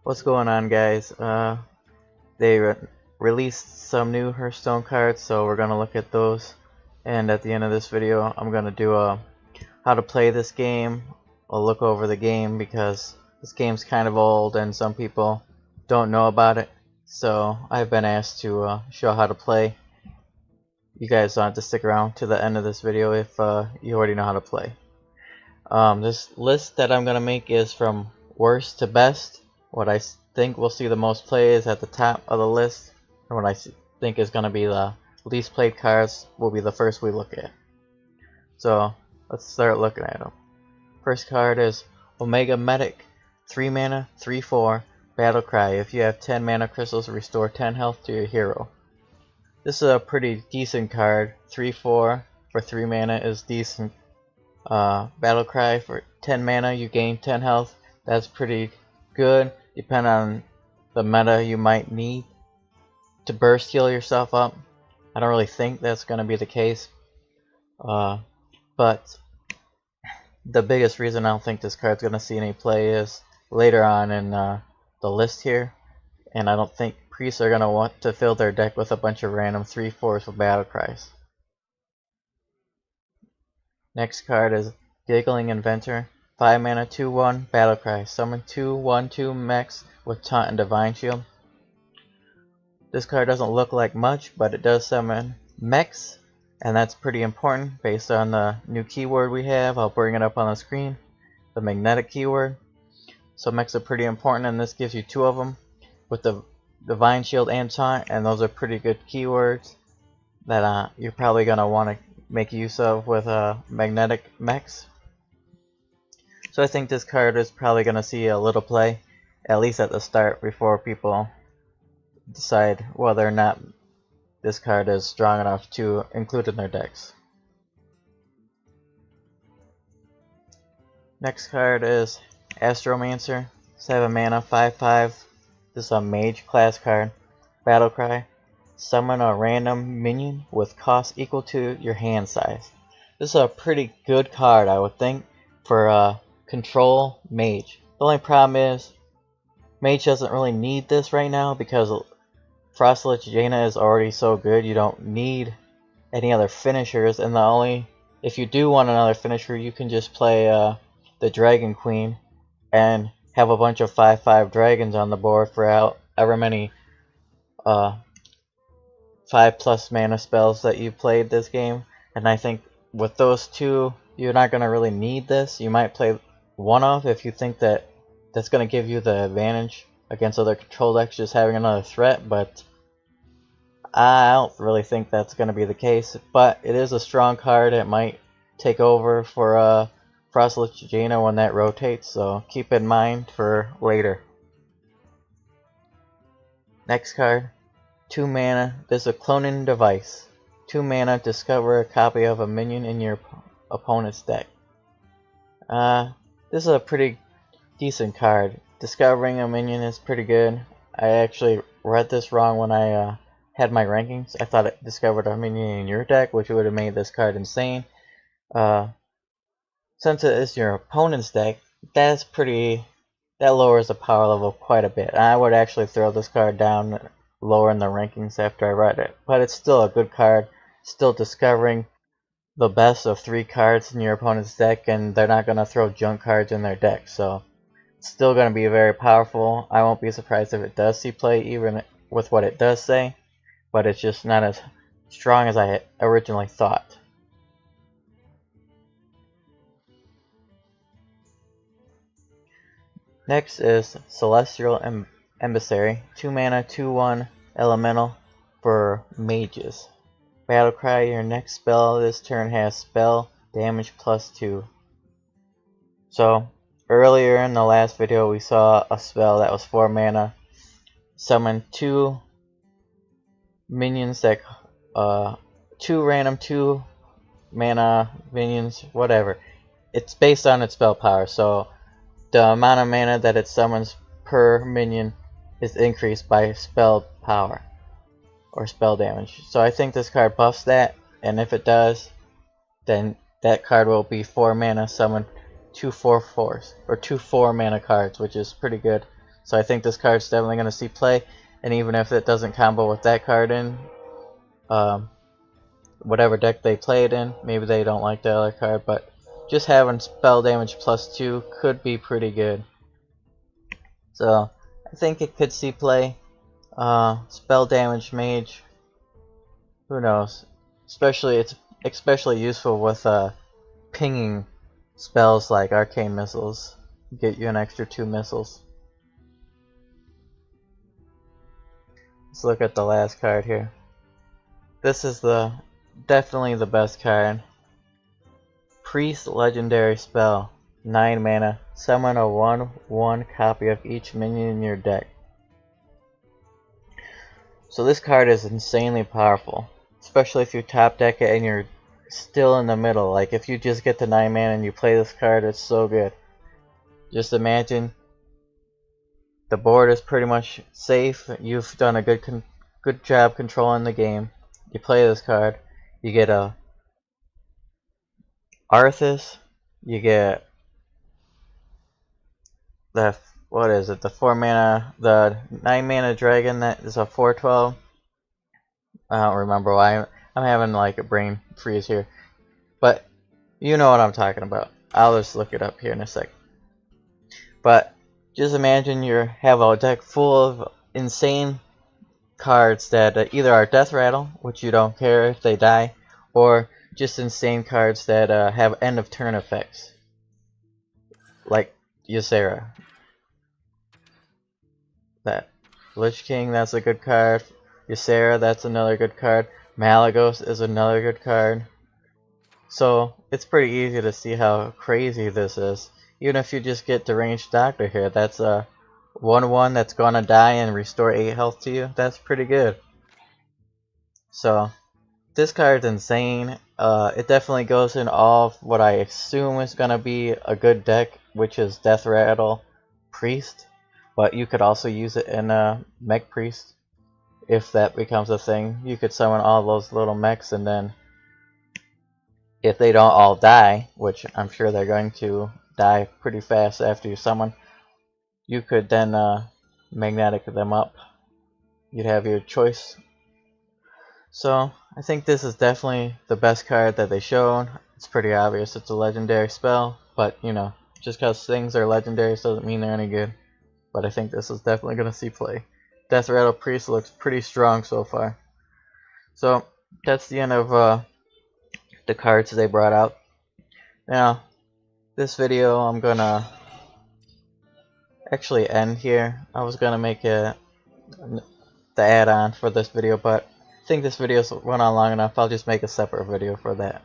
What's going on, guys? They released some new Hearthstone cards, so we're gonna look at those. And at the end of this video, I'm gonna do a how to play this game. I'll look over the game because this game's kind of old and some people don't know about it. So I've been asked to show how to play. You guys want to stick around to the end of this video if you already know how to play. This list that I'm gonna make is from worst to best. What I think we'll see the most play is at the top of the list, and what I think is going to be the least played cards will be the first we look at. So let's start looking at them. First card is Omega Medic, 3 mana, 3/4, Battle Cry. If you have 10 mana crystals, restore 10 health to your hero. This is a pretty decent card. 3/4 for 3 mana is decent. Battle Cry for 10 mana, you gain 10 health. That's pretty good. Depending on the meta you might need to burst heal yourself up. I don't really think that's going to be the case. But the biggest reason I don't think this card's going to see any play is later on in the list here. And I don't think priests are going to want to fill their deck with a bunch of random 3/4s with battle cries. Next card is Giggling Inventor. 5 mana, 2/1, Battle Cry. Summon 2/1/2 mechs with Taunt and Divine Shield. This card doesn't look like much, but it does summon mechs, and that's pretty important based on the new keyword we have. I'll bring it up on the screen, the magnetic keyword. So mechs are pretty important, and this gives you 2 of them with the Divine Shield and Taunt, and those are pretty good keywords that you're probably going to want to make use of with magnetic mechs. So I think this card is probably going to see a little play, at least at the start, before people decide whether or not this card is strong enough to include in their decks. Next card is Astroman Sir, 7 mana, 5/5. This is a mage class card. Battle Cry. Summon a random minion with cost equal to your hand size. This is a pretty good card, I would think, for control mage. The only problem is mage doesn't really need this right now because Frostlich Jaina is already so good. You don't need any other finishers, and if you do want another finisher, you can just play the Dragon Queen and have a bunch of 5/5 dragons on the board for however many 5+ mana spells that you played this game. And I think with those two, you're not going to really need this. You might play one of if you think that that's going to give you the advantage against other control decks, just having another threat, but I don't really think that's going to be the case. But it is a strong card. It might take over for Frostlich Jaina when that rotates, so keep in mind for later. Next card, 2 mana. This is a cloning device. 2 mana, discover a copy of a minion in your opponent's deck. This is a pretty decent card. Discovering a minion is pretty good. I actually read this wrong when I had my rankings. I thought it discovered a minion in your deck, which would have made this card insane. Since it is your opponent's deck, that lowers the power level quite a bit. I would actually throw this card down lower in the rankings after I read it. But it's still a good card. Still discovering the best of 3 cards in your opponent's deck, and they're not going to throw junk cards in their deck, so it's still going to be very powerful. I won't be surprised if it does see play even with what it does say, but it's just not as strong as I originally thought. Next is Celestial Emissary, 2 mana, 2/1 elemental for mages. Battle Cry, your next spell this turn has spell damage +2. So earlier in the last video we saw a spell that was 4 mana. Summon 2 minions that 2 random 2 mana minions, whatever. It's based on its spell power, so the amount of mana that it summons per minion is increased by spell power or spell damage. So I think this card buffs that, and if it does, then that card will be 4 mana, summon 2 4/4s or 2 4 mana cards, which is pretty good. So I think this card's definitely going to see play, and even if it doesn't combo with that card in whatever deck they play it in, maybe they don't like the other card, but just having spell damage +2 could be pretty good. So I think it could see play. Spell damage mage, who knows? It's especially useful with pinging spells like arcane missiles. Get you an extra 2 missiles. Let's look at the last card here. This is definitely the best card. Priest legendary spell. 9 mana. Summon a 1/1 copy of each minion in your deck. So this card is insanely powerful, especially if you top deck it and you're still in the middle. Like if you just get to 9 mana and you play this card, it's so good. Just imagine the board is pretty much safe. You've done a good job controlling the game. You play this card, you get a Arthas, you get the the 4 mana, the 9 mana dragon that is a 4/12. I don't remember why I'm having like a brain freeze here, but you know what I'm talking about. I'll just look it up here in a sec. But just imagine you have a deck full of insane cards that either are death rattle, which you don't care if they die, or just insane cards that have end of turn effects, like Ysera. That Lich King, that's a good card. Ysera, that's another good card. Malygos is another good card. So it's pretty easy to see how crazy this is. Even if you just get Deranged Doctor here, that's a 1/1 that's gonna die and restore 8 health to you. That's pretty good. So this card's insane. It definitely goes in all of what I assume is gonna be a good deck, which is Death Rattle Priest. But you could also use it in Mech Priest if that becomes a thing. You could summon all those little mechs, and then if they don't all die, which I'm sure they're going to die pretty fast after you summon, you could then magnetic them up. You'd have your choice. So I think this is definitely the best card that they showed. It's pretty obvious it's a legendary spell, but you know, just because things are legendary doesn't mean they're any good. But I think this is definitely going to see play. Death Rattle Priest looks pretty strong so far. So that's the end of the cards they brought out. Now, this video I'm going to actually end here. I was going to make the add-on for this video, but I think this video's run on long enough. I'll just make a separate video for that.